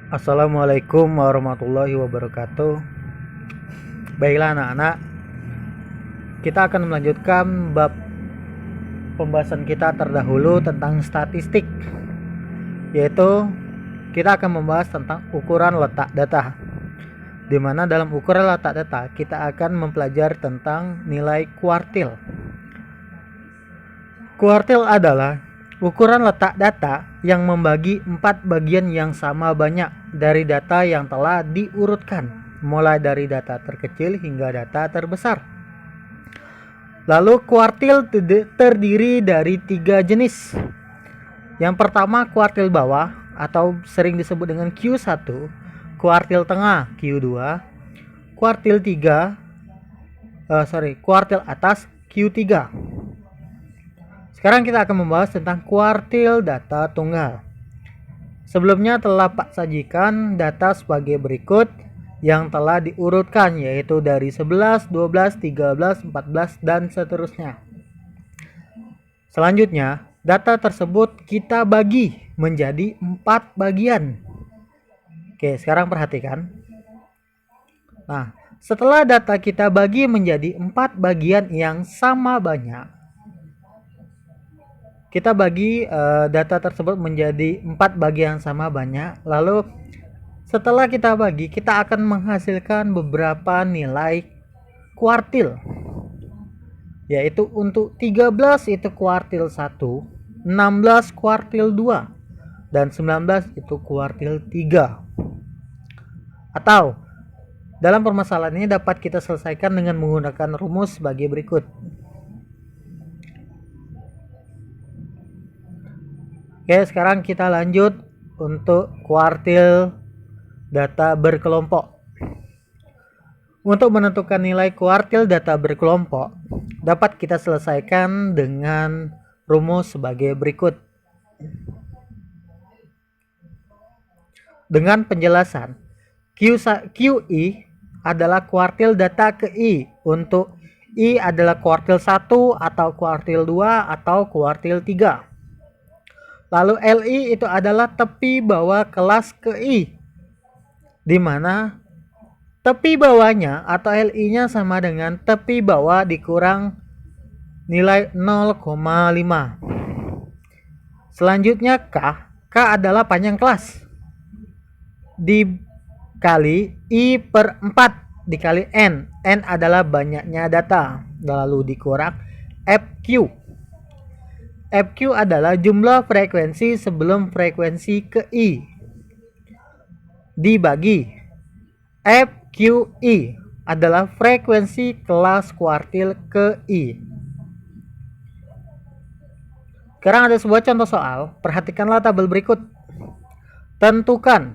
Assalamualaikum warahmatullahi wabarakatuh. Baiklah anak-anak, kita akan melanjutkan bab pembahasan kita terdahulu tentang statistik, yaitu kita akan membahas tentang ukuran letak data, di mana dalam ukuran letak data kita akan mempelajari tentang nilai kuartil. Kuartil adalah ukuran letak data yang membagi 4 bagian yang sama banyak dari data yang telah diurutkan, mulai dari data terkecil hingga data terbesar. Lalu kuartil terdiri dari 3 jenis. Yang pertama kuartil bawah atau sering disebut dengan Q1, kuartil tengah Q2, kuartil atas Q3. Sekarang kita akan membahas tentang kuartil data tunggal. Sebelumnya telah Pak sajikan data sebagai berikut yang telah diurutkan, yaitu dari 11, 12, 13, 14 dan seterusnya. Selanjutnya, data tersebut kita bagi menjadi 4 bagian. Oke, sekarang perhatikan. Nah, setelah data kita bagi menjadi 4 bagian yang sama banyak, kita bagi data tersebut menjadi 4 bagian yang sama banyak. Lalu setelah kita bagi, kita akan menghasilkan beberapa nilai kuartil, yaitu untuk 13 itu kuartil 1, 16 kuartil 2, dan 19 itu kuartil 3. Atau dalam permasalahan ini dapat kita selesaikan dengan menggunakan rumus sebagai berikut. Oke, sekarang kita lanjut untuk kuartil data berkelompok. Untuk menentukan nilai kuartil data berkelompok dapat kita selesaikan dengan rumus sebagai berikut. Dengan penjelasan, QI adalah kuartil data ke I, untuk I adalah kuartil 1 atau kuartil 2 atau kuartil 3. Lalu LI itu adalah tepi bawah kelas ke I, di mana tepi bawahnya atau LI-nya sama dengan tepi bawah dikurang nilai 0,5. Selanjutnya K adalah panjang kelas dikali I per 4 dikali N adalah banyaknya data, lalu dikurang FQ adalah jumlah frekuensi sebelum frekuensi ke I dibagi FQI adalah frekuensi kelas kuartil ke I. Sekarang ada sebuah contoh soal, perhatikanlah tabel berikut. Tentukan,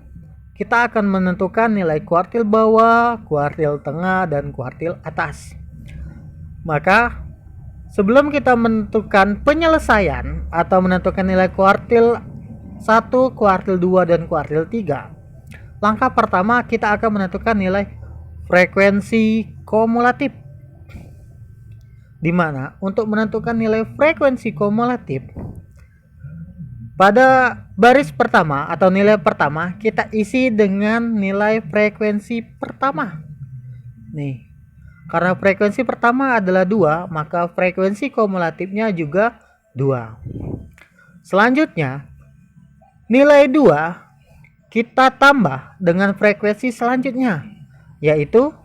kita akan menentukan nilai kuartil bawah, kuartil tengah, dan kuartil atas. Maka sebelum kita menentukan penyelesaian atau menentukan nilai kuartil 1, kuartil 2, dan kuartil 3, langkah pertama kita akan menentukan nilai frekuensi kumulatif. Di mana untuk menentukan nilai frekuensi kumulatif, pada baris pertama atau nilai pertama kita isi dengan nilai frekuensi pertama. Nih, karena frekuensi pertama adalah 2, maka frekuensi kumulatifnya juga 2. Selanjutnya, nilai 2 kita tambah dengan frekuensi selanjutnya, yaitu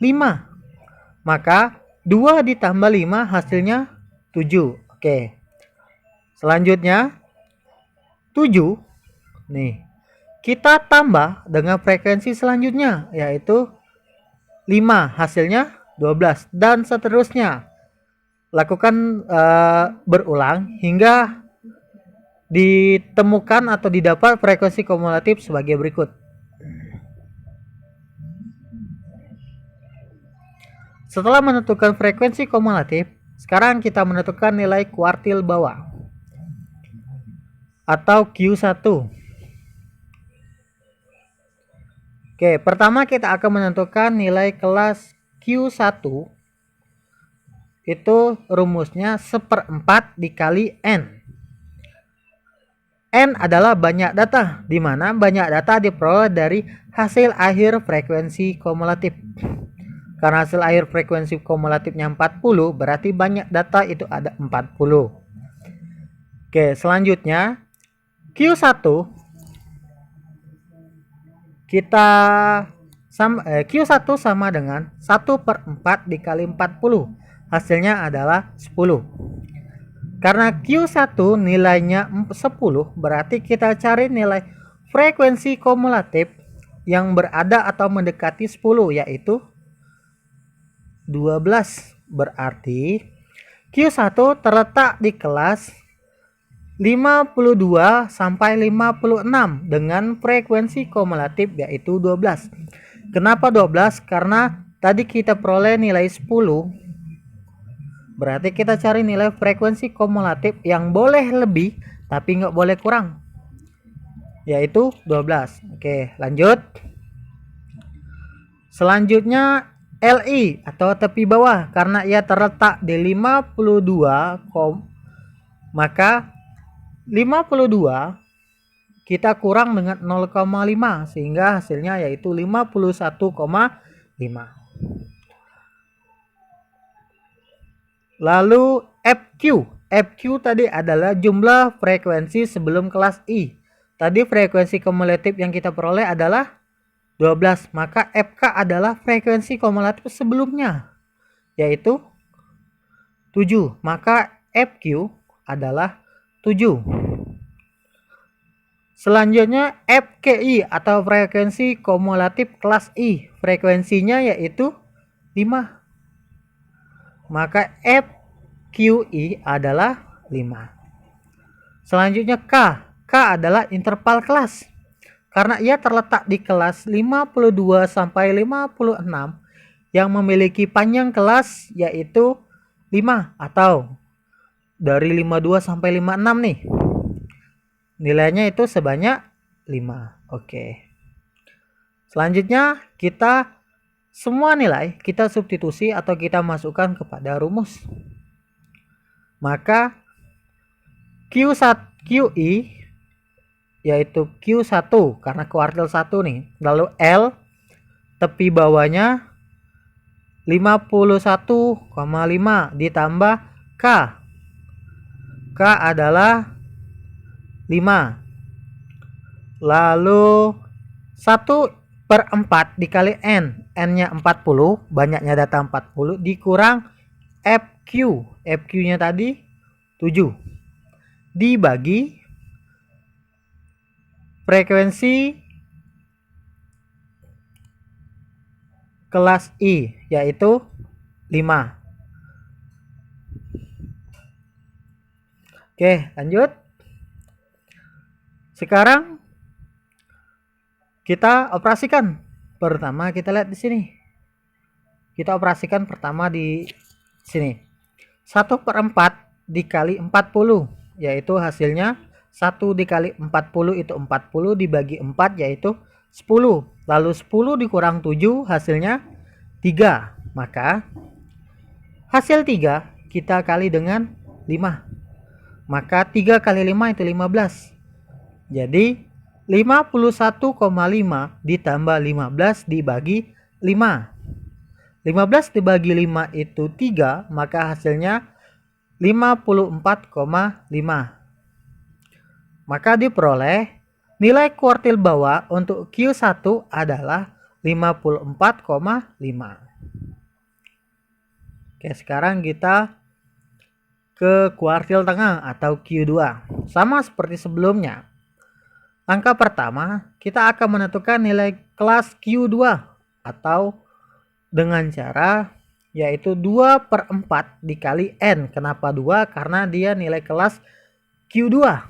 5. Maka 2 ditambah 5 hasilnya 7. Oke. Selanjutnya 7 nih kita tambah dengan frekuensi selanjutnya, yaitu 5, hasilnya 12, dan seterusnya. Lakukan berulang hingga ditemukan atau didapat frekuensi kumulatif sebagai berikut. Setelah menentukan frekuensi kumulatif, sekarang kita menentukan nilai kuartil bawah atau Q1. Oke, pertama kita akan menentukan nilai kelas Q1. Itu rumusnya 1/4 dikali N. N adalah banyak data, di mana banyak data diperoleh dari hasil akhir frekuensi kumulatif. Karena hasil akhir frekuensi kumulatifnya 40, berarti banyak data itu ada 40. Oke, selanjutnya Q1 Q1 sama dengan 1/4 dikali 40. Hasilnya adalah 10. Karena Q1 nilainya 10, berarti kita cari nilai frekuensi kumulatif yang berada atau mendekati 10, yaitu 12. Berarti Q1 terletak di kelas 52 sampai 56 dengan frekuensi kumulatif yaitu 12. Kenapa 12? Karena tadi kita peroleh nilai 10. Berarti kita cari nilai frekuensi kumulatif yang boleh lebih tapi nggak boleh kurang, yaitu 12. Oke, lanjut. Selanjutnya LI atau tepi bawah, karena ia terletak di 52, maka 52 kita kurang dengan 0,5 sehingga hasilnya yaitu 51,5. Lalu FQ tadi adalah jumlah frekuensi sebelum kelas I. Tadi frekuensi kumulatif yang kita peroleh adalah 12, maka FK adalah frekuensi kumulatif sebelumnya yaitu 7, maka FQ adalah 7. Selanjutnya FKI atau frekuensi kumulatif kelas I, frekuensinya yaitu 5. Maka FQI adalah 5. Selanjutnya K adalah interval kelas. Karena ia terletak di kelas 52 sampai 56 yang memiliki panjang kelas yaitu 5, atau dari 52 sampai 56 nih. Nilainya itu sebanyak 5. Oke. Selanjutnya kita semua nilai kita substitusi atau kita masukkan kepada rumus. Maka QI yaitu Q1 karena kuartil 1 nih. Lalu L tepi bawahnya 51,5 ditambah K. K adalah 5. Lalu 1/4 dikali N. N-nya 40, banyaknya data 40, dikurang FQ-nya tadi 7, dibagi frekuensi kelas I yaitu 5. Oke, lanjut. Sekarang kita operasikan. Pertama kita lihat di sini. Kita operasikan pertama di sini. 1/4 dikali 40 yaitu hasilnya 1 dikali 40 itu 40 dibagi 4 yaitu 10. Lalu 10 dikurang 7 hasilnya 3. Maka hasil 3 kita kali dengan 5. Maka 3 kali 5 itu 15. Jadi 51,5 ditambah 15 dibagi 5. 15 dibagi 5 itu 3, maka hasilnya 54,5. Maka diperoleh nilai kuartil bawah untuk Q1 adalah 54,5. Oke, sekarang kita ke kuartil tengah atau Q2. Sama seperti sebelumnya. Langkah pertama, kita akan menentukan nilai kelas Q2 atau dengan cara yaitu 2/4 dikali N. Kenapa 2? Karena dia nilai kelas Q2.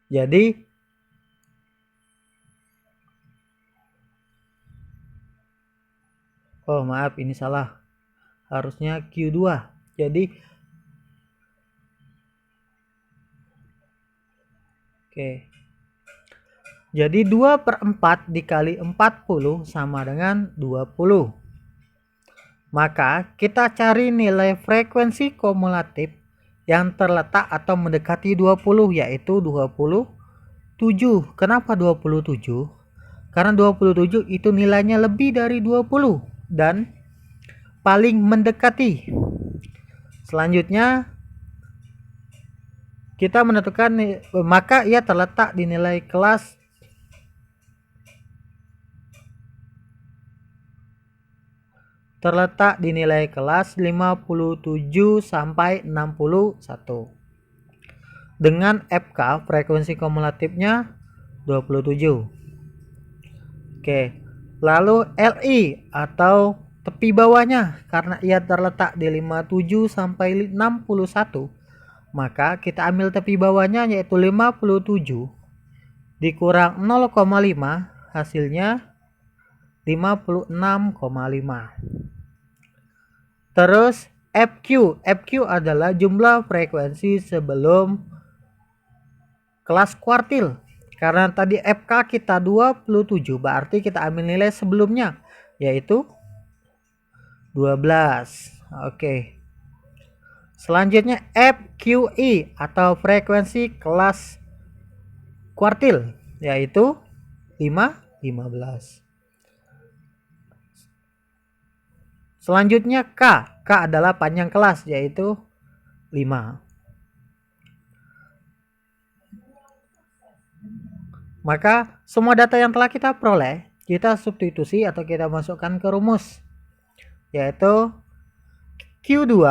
Jadi oh maaf, ini salah. Harusnya Q2. Jadi oke. Jadi 2/4 dikali 40 sama dengan 20. Maka kita cari nilai frekuensi kumulatif yang terletak atau mendekati 20, yaitu 27. Kenapa 27? Karena 27 itu nilainya lebih dari 20 dan paling mendekati. Selanjutnya kita menentukan, maka ia terletak di nilai kelas terletak di nilai kelas 57 sampai 61 dengan FK frekuensi kumulatifnya 27. Oke. Lalu LI atau tepi bawahnya, karena ia terletak di 57 sampai 61, maka kita ambil tepi bawahnya yaitu 57 dikurang 0,5, hasilnya 56,5. Terus FQ adalah jumlah frekuensi sebelum kelas kuartil. Karena tadi FK kita 27, berarti kita ambil nilai sebelumnya yaitu 12. Oke. Selanjutnya FQI atau frekuensi kelas kuartil yaitu 15. Selanjutnya K adalah panjang kelas yaitu 5. Maka semua data yang telah kita peroleh, kita substitusi atau kita masukkan ke rumus, yaitu Q2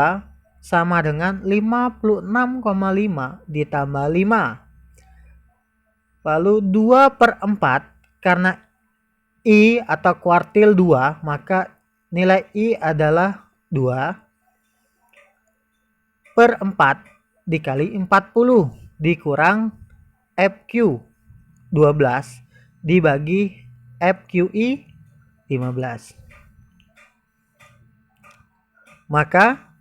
sama dengan 56,5 ditambah 5. Lalu 2/4, karena I atau kuartil 2, maka nilai I adalah 2/4 dikali 40 dikurang FQ 12 dibagi FQI 15. Maka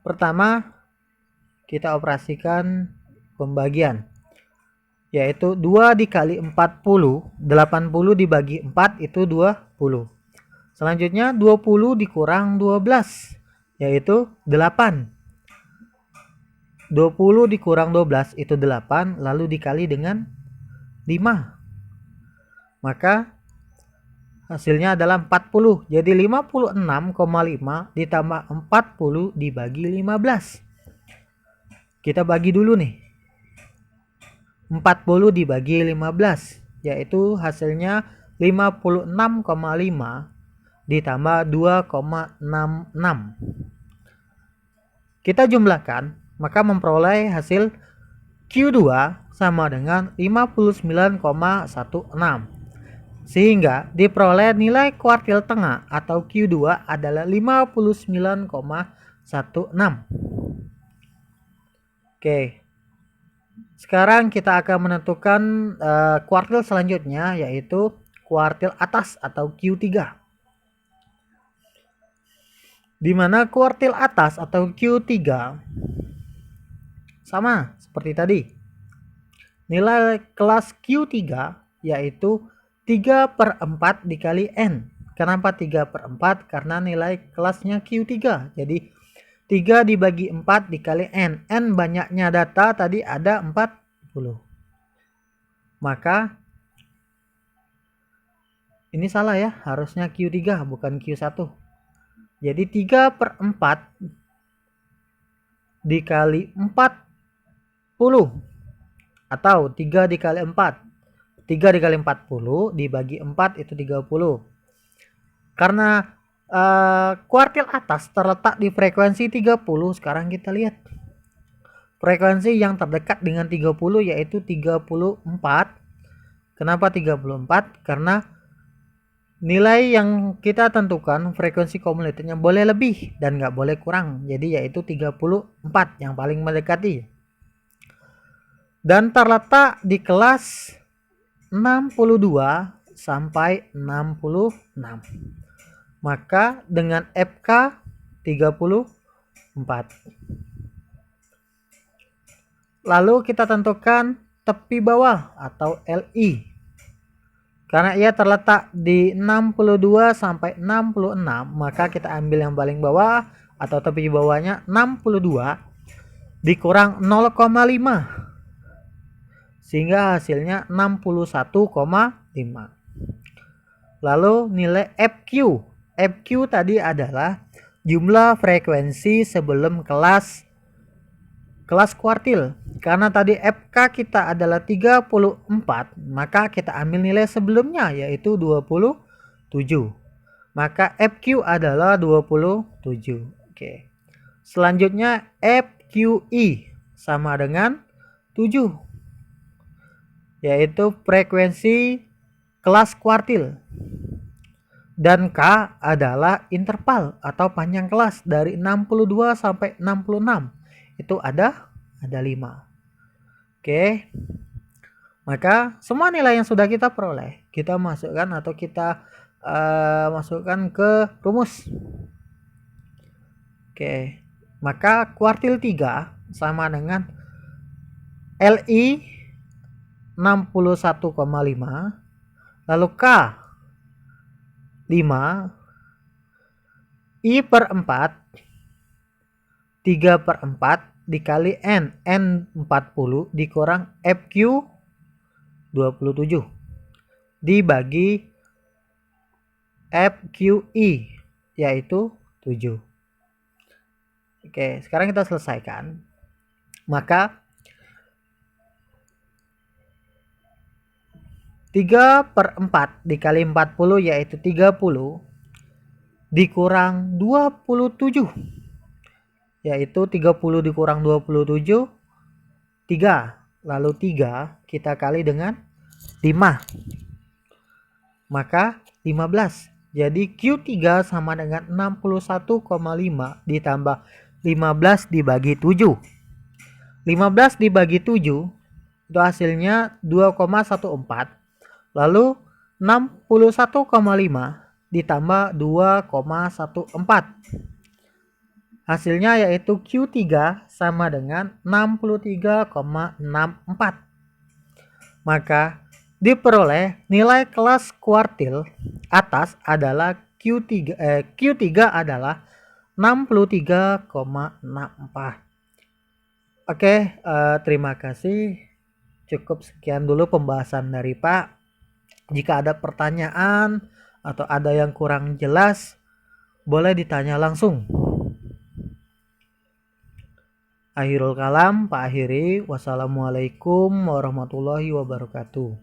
pertama kita operasikan pembagian, yaitu 2 dikali 40, 80 dibagi 4 itu 20. Selanjutnya 20 dikurang 12 yaitu 8. 20 dikurang 12 itu 8, lalu dikali dengan 5. Maka hasilnya adalah 40. Jadi 56,5 ditambah 40 dibagi 15. Kita bagi dulu nih. 40 dibagi 15 yaitu hasilnya 56,5 ditambah 2,66. Kita jumlahkan, maka memperoleh hasil Q2 sama dengan 59,16. Sehingga diperoleh nilai kuartil tengah atau Q2 adalah 59,16. Oke. Sekarang kita akan menentukan kuartil selanjutnya, yaitu kuartil atas atau Q3. Di mana kuartil atas atau Q3 sama seperti tadi. Nilai kelas Q3 yaitu 3/4 dikali N. Kenapa 3/4? Karena nilai kelasnya Q3. Jadi 3 dibagi 4 dikali N. N banyaknya data tadi ada 40. Maka ini salah ya, harusnya Q3 bukan Q1. Jadi 3/4 dikali 40 atau 3 dikali 4. 3 dikali 40 dibagi 4 itu 30. Karena kuartil atas terletak di frekuensi 30, sekarang kita lihat. Frekuensi yang terdekat dengan 30 yaitu 34. Kenapa 34? Karena nilai yang kita tentukan frekuensi kumulatifnya boleh lebih dan nggak boleh kurang. Jadi yaitu 34 yang paling mendekati. Dan terletak di kelas 62 sampai 66. Maka dengan FK 34. Lalu kita tentukan tepi bawah atau LI. Karena ia terletak di 62 sampai 66, maka kita ambil yang paling bawah atau tepi bawahnya 62 dikurang 0,5 sehingga hasilnya 61,5. Lalu nilai FQ. FQ tadi adalah jumlah frekuensi sebelum kelas kuartil. Karena tadi FK kita adalah 34, maka kita ambil nilai sebelumnya yaitu 27. Maka FQ adalah 27. Oke. Selanjutnya FQI sama dengan 7, yaitu frekuensi kelas kuartil. Dan K adalah interval atau panjang kelas dari 62 sampai 66. Itu ada 5. Oke. Maka semua nilai yang sudah kita peroleh kita masukkan atau kita masukkan ke rumus. Oke. Maka kuartil 3 sama dengan LI 61,5, lalu K 5, I per 4, 3/4 dikali N 40 dikurang FQ 27 dibagi FQI yaitu 7. Oke, sekarang kita selesaikan. Maka 3/4 dikali 40 yaitu 30 dikurang 27 yaitu 30 dikurang 27 3, lalu 3 kita kali dengan 5 maka 15. Jadi Q3 sama dengan 61,5 ditambah 15 dibagi 7. 15 dibagi 7 itu hasilnya 2,14. Lalu 61,5 ditambah 2,14. Hasilnya yaitu Q3 sama dengan 63,64. Maka diperoleh nilai kelas kuartil atas adalah Q3 adalah 63,64. Oke, terima kasih. Cukup sekian dulu pembahasan dari Pak. Jika ada pertanyaan atau ada yang kurang jelas, boleh ditanya langsung. Akhirul kalam, Pak akhiri. Wassalamualaikum warahmatullahi wabarakatuh.